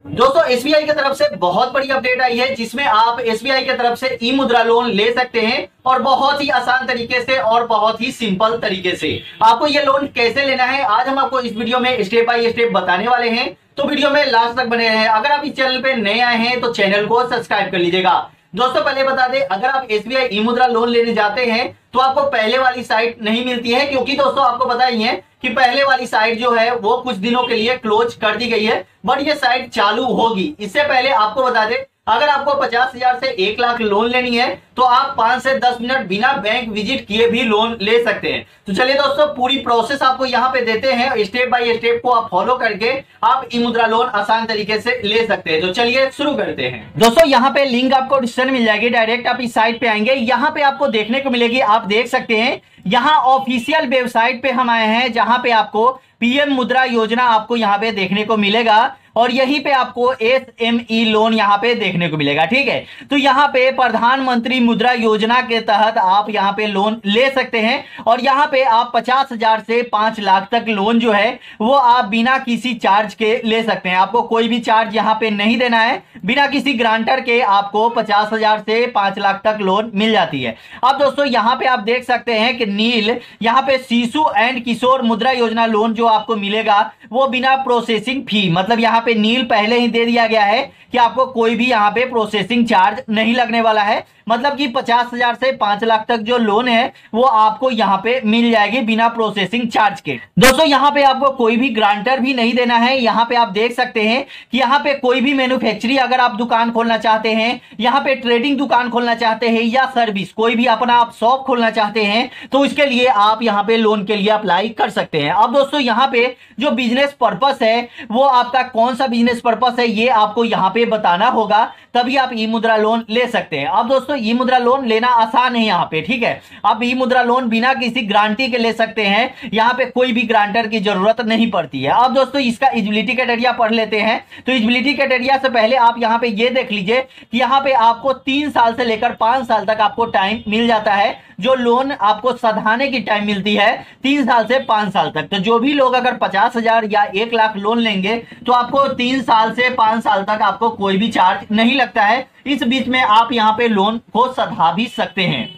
दोस्तों एसबीआई की तरफ से बहुत बड़ी अपडेट आई है जिसमें आप एसबीआई की तरफ से ई मुद्रा लोन ले सकते हैं और बहुत ही आसान तरीके से और बहुत ही सिंपल तरीके से। आपको ये लोन कैसे लेना है आज हम आपको इस वीडियो में स्टेप बाय स्टेप बताने वाले हैं, तो वीडियो में लास्ट तक बने रहें। अगर आप इस चैनल पे नए आए हैं तो चैनल को सब्सक्राइब कर लीजिएगा। दोस्तों पहले बता दें, अगर आप एसबीआई ई मुद्रा लोन लेने जाते हैं तो आपको पहले वाली साइट नहीं मिलती है, क्योंकि दोस्तों आपको पता ही है कि पहले वाली साइट जो है वो कुछ दिनों के लिए क्लोज कर दी गई है, बट ये साइट चालू होगी। इससे पहले आपको बता दें, अगर आपको 50,000 से 1 लाख लोन लेनी है तो आप 5 से 10 मिनट बिना बैंक विजिट किए भी लोन ले सकते हैं। तो चलिए दोस्तों पूरी प्रोसेस आपको यहाँ पे देते हैं, स्टेप बाय स्टेप को आप फॉलो करके आप ई मुद्रा लोन आसान तरीके से ले सकते हैं। तो चलिए शुरू करते हैं। दोस्तों यहाँ पे लिंक आपको डिस्क्रिप्शन मिल जाएगी, डायरेक्ट आप इस साइट पे आएंगे, यहाँ पे आपको देखने को मिलेगी, आप देख सकते हैं यहाँ ऑफिशियल वेबसाइट पे हम आए हैं जहां पे आपको पीएम मुद्रा योजना आपको यहाँ पे देखने को मिलेगा और यहीं पे आपको एसएमई लोन यहाँ पे देखने को मिलेगा। ठीक है, तो यहाँ पे प्रधानमंत्री मुद्रा योजना के तहत आप यहाँ पे लोन ले सकते हैं और यहाँ पे आप 50,000 से 5 लाख तक लोन जो है वो आप बिना किसी चार्ज के ले सकते हैं। आपको कोई भी चार्ज यहाँ पे नहीं देना है, बिना किसी ग्रांटर के आपको 50,000 से 5 लाख तक लोन मिल जाती है। अब दोस्तों यहाँ पे आप देख सकते हैं कि नील यहाँ पे शिशु एंड किशोर मुद्रा योजना लोन जो आपको मिलेगा वो बिना प्रोसेसिंग फी, मतलब यहाँ पे नील पहले ही दे दिया गया है कि आपको कोई भी यहाँ पे प्रोसेसिंग चार्ज नहीं लगने वाला है, मतलब कि 50,000 से 5 लाख तक जो लोन है वो आपको यहाँ पे मिल जाएगी बिना प्रोसेसिंग चार्ज के। दोस्तों यहाँ पे आपको कोई भी ग्रांटर भी नहीं देना है। यहाँ पे आप देख सकते हैं कि यहाँ पे कोई भी मैन्युफैक्चरिंग अगर आप दुकान खोलना चाहते हैं, यहाँ पे ट्रेडिंग दुकान खोलना चाहते हैं या सर्विस कोई भी अपना आप शॉप खोलना चाहते हैं तो इसके लिए आप यहाँ पे लोन के लिए अप्लाई कर सकते हैं। अब दोस्तों यहाँ पे जो बिजनेस पर्पस है वो आपका कौन सा बिजनेस पर्पस है ये आपको यहाँ पे बताना होगा, तभी आप ई मुद्रा लोन ले सकते हैं। अब दोस्तों ई मुद्रा लोन लेना आसान है यहाँ पे, ठीक है, आप ई मुद्रा लोन बिना किसी गारंटी के ले सकते हैं, यहाँ पे कोई भी गारंटर की जरूरत नहीं पड़ती है। अब दोस्तों इसका एलिजिबिलिटी क्राइटेरिया पढ़ लेते हैं। तो एलिजिबिलिटी क्राइटेरिया से पहले आप यहाँ पे ये देख लीजिए कि यहाँ पे आपको 3 साल से लेकर 5 साल तक आपको टाइम मिल जाता है। जो लोन आपको सधाने की टाइम मिलती है 3 साल से 5 साल तक। तो जो भी लोग अगर 50,000 या 1 लाख लोन लेंगे तो आपको 3 साल से 5 साल तक आपको कोई भी चार्ज नहीं लगता है। इस बीच में आप यहाँ पे लोन को सधा भी सकते हैं।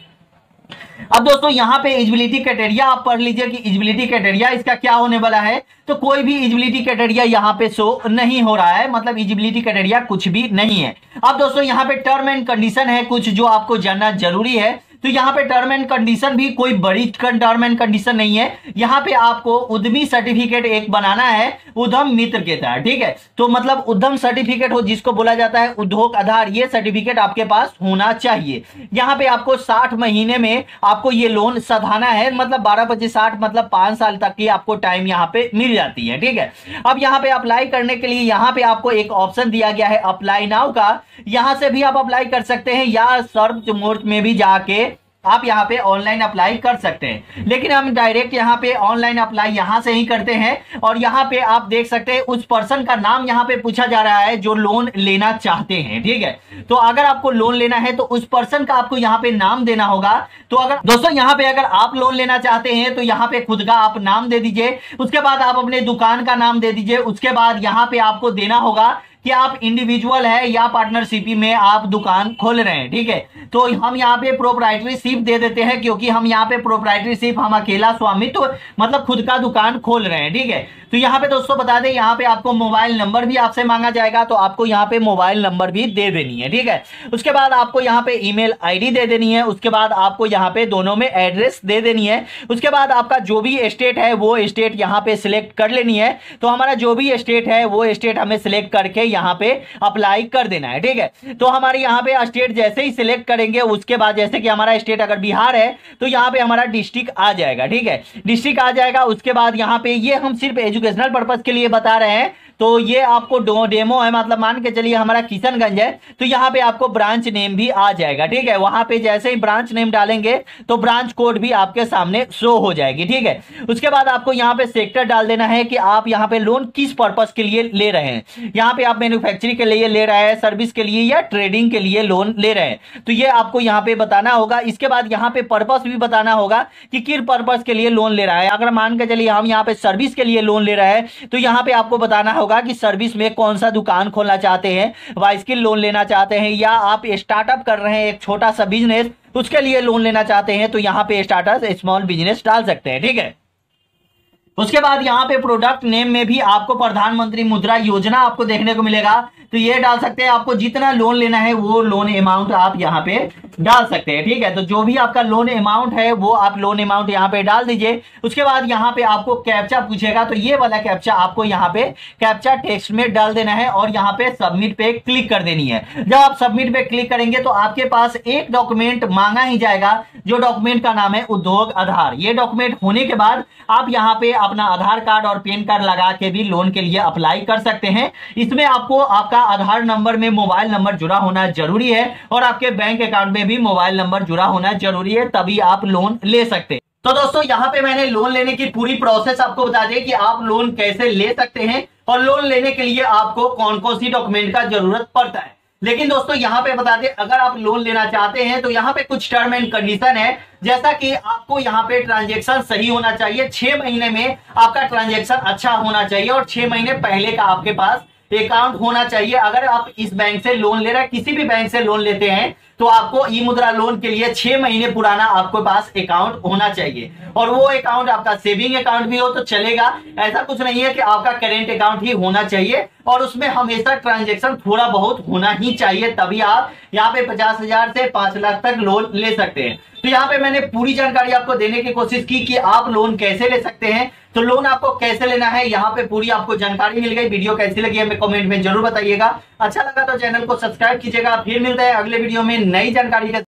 अब दोस्तों यहाँ पे एलिजिबिलिटी क्राइटेरिया आप पढ़ लीजिए कि एलिजिबिलिटी क्राइटेरिया इसका क्या होने वाला है। तो कोई भी एलिजिबिलिटी क्राइटेरिया यहाँ पे शो नहीं हो रहा है, मतलब एलिजिबिलिटी क्राइटेरिया कुछ भी नहीं है। अब दोस्तों यहाँ पे टर्म एंड कंडीशन है कुछ जो आपको जानना जरूरी है। तो यहाँ पे टर्म एंड कंडीशन भी कोई बड़ी टर्म एंड कंडीशन नहीं है। यहाँ पे आपको उद्यमी सर्टिफिकेट एक बनाना है उद्यम मित्र के तहत, ठीक है। तो मतलब उद्यम सर्टिफिकेट हो जिसको बोला जाता है उद्योग आधार, ये सर्टिफिकेट आपके पास होना चाहिए। यहाँ पे आपको 60 महीने में आपको ये लोन सधाना है, मतलब 12-25-60 मतलब 5 साल तक की आपको टाइम यहाँ पे मिल जाती है, ठीक है। अब यहाँ पे अप्लाई करने के लिए यहाँ पे आपको एक ऑप्शन दिया गया है अप्लाई नाउ का, यहाँ से भी आप अप्लाई कर सकते हैं या सर्च मोड में भी जाके आप यहाँ पे ऑनलाइन अप्लाई कर सकते हैं। लेकिन हम डायरेक्ट यहाँ पे ऑनलाइन अप्लाई यहाँ से ही करते हैं और यहाँ पे आप देख सकते हैं उस पर्सन का नाम यहाँ पे पूछा जा रहा है जो लोन लेना चाहते हैं, ठीक है। तो अगर आपको लोन लेना है तो उस पर्सन का आपको यहाँ पे नाम देना होगा। तो अगर दोस्तों यहाँ पे अगर आप लोन लेना चाहते हैं तो यहाँ पे खुद का आप नाम दे दीजिए, उसके बाद आप अपने दुकान का नाम दे दीजिए, उसके बाद यहाँ पे आपको देना होगा कि आप इंडिविजुअल है या पार्टनरशिप में आप दुकान खोल रहे हैं, ठीक है। तो हम यहाँ पे प्रोप्राइटरशिप दे देते हैं क्योंकि हम यहाँ पे प्रोप्राइटरशिप हम अकेला स्वामित्व मतलब खुद का दुकान खोल रहे हैं, ठीक है। तो यहाँ पे दोस्तों बता दें यहाँ पे आपको मोबाइल नंबर भी आपसे मांगा जाएगा, तो आपको यहाँ पे मोबाइल नंबर भी दे देनी है, ठीक है। उसके बाद आपको यहाँ पे ईमेल आईडी दे देनी है, उसके बाद आपको यहाँ पे दोनों में एड्रेस दे देनी है। उसके बाद आपका जो भी स्टेट है वो स्टेट यहाँ पे सिलेक्ट कर लेनी है। तो हमारा जो भी स्टेट है वो स्टेट हमें सिलेक्ट करके यहाँ पे अप्लाई कर देना है, ठीक है। तो हमारे यहाँ पे स्टेट जैसे ही सिलेक्ट करेंगे उसके बाद जैसे कि हमारा स्टेट अगर बिहार है तो यहाँ पे हमारा डिस्ट्रिक्ट आ जाएगा, ठीक है, डिस्ट्रिक्ट आ जाएगा। उसके बाद यहाँ पे ये हम सिर्फ एजुकेशनल पर्पस के लिए बता रहे हैं, तो ये आपको डेमो है, मतलब मान के चलिए हमारा किशनगंज है तो यहाँ पे आपको ब्रांच नेम भी आ जाएगा, ठीक है। वहां पे जैसे ही ब्रांच नेम डालेंगे तो ब्रांच कोड भी आपके सामने शो हो जाएगी, ठीक है। उसके बाद आपको यहाँ पे सेक्टर डाल देना है कि आप यहाँ पे लोन किस पर्पस के लिए ले रहे हैं। यहाँ पे आप मैन्युफैक्चरिंग के लिए ले रहे हैं, सर्विस के लिए या ट्रेडिंग के लिए लोन ले रहे हैं, तो ये आपको यहाँ पे बताना होगा। इसके बाद यहाँ पे पर्पस भी बताना होगा कि किस पर्पस के लिए लोन ले रहा है। अगर मान के चलिए हम यहाँ पे सर्विस के लिए लोन ले रहे हैं तो यहाँ पे आपको बताना होगा होगा कि सर्विस में कौन सा दुकान खोलना चाहते हैं, बाइसिकल लोन लेना चाहते हैं, या आप स्टार्टअप कर रहे हैं एक छोटा सा बिजनेस, उसके लिए लोन लेना चाहते हैं, तो यहाँ पे स्टार्टअप स्मॉल बिजनेस डाल सकते हैं। ठीक है, उसके बाद यहाँ पे प्रोडक्ट नेम में भी आपको प्रधानमंत्री मुद्रा योजना आपको देखने को मिलेगा, तो ये डाल सकते हैं। आपको जितना लोन लेना है वो लोन अमाउंट आप यहाँ पे डाल सकते हैं। ठीक है, तो जो भी आपका लोन अमाउंट है वो आप लोन अमाउंट यहाँ पे डाल दीजिए। उसके बाद यहाँ पे आपको कैप्चा पूछेगा, तो ये वाला कैप्चा आपको यहाँ पे कैप्चा टेक्स्ट में डाल देना है और यहाँ पे सबमिट पे क्लिक कर देनी है। जब आप सबमिट पे क्लिक करेंगे तो आपके पास एक डॉक्यूमेंट मांगा ही जाएगा, जो डॉक्यूमेंट का नाम है उद्योग आधार। ये डॉक्यूमेंट होने के बाद आप यहाँ पे अपना आधार कार्ड और पैन कार्ड लगा के भी लोन के लिए अप्लाई कर सकते हैं। इसमें आपको आपका आधार नंबर में मोबाइल नंबर जुड़ा होना जरूरी है और आपके बैंक अकाउंट में भी मोबाइल नंबर जुड़ा होना जरूरी है, तभी आप लोन ले सकते हैं। तो दोस्तों यहाँ पे मैंने लोन लेने की पूरी प्रोसेस आपको बता दी कि आप लोन कैसे ले सकते हैं और लोन लेने के लिए आपको कौन कौन सी डॉक्यूमेंट का जरूरत पड़ता है। लेकिन दोस्तों यहाँ पे बता दें, अगर आप लोन लेना चाहते हैं तो यहाँ पे कुछ टर्म एंड कंडीशन है, जैसा कि आपको यहाँ पे ट्रांजैक्शन सही होना चाहिए, 6 महीने में आपका ट्रांजैक्शन अच्छा होना चाहिए और 6 महीने पहले का आपके पास अकाउंट होना चाहिए। अगर आप इस बैंक से लोन ले रहे हैं, किसी भी बैंक से लोन लेते हैं, तो आपको ई मुद्रा लोन के लिए 6 महीने पुराना आपके पास अकाउंट होना चाहिए और वो अकाउंट आपका सेविंग अकाउंट भी हो तो चलेगा। ऐसा कुछ नहीं है कि आपका करेंट अकाउंट ही होना चाहिए और उसमें हमेशा ट्रांजैक्शन थोड़ा बहुत होना ही चाहिए, तभी आप यहाँ पे 50,000 से 5 लाख तक लोन ले सकते हैं। तो यहाँ पे मैंने पूरी जानकारी आपको देने की कोशिश की कि आप लोन कैसे ले सकते हैं, तो लोन आपको कैसे लेना है, यहाँ पे पूरी आपको जानकारी मिल गई। वीडियो कैसी लगी हमें कमेंट में जरूर बताइएगा। अच्छा लगा तो चैनल को सब्सक्राइब कीजिएगा। फिर मिलते हैं अगले वीडियो में नई जानकारी के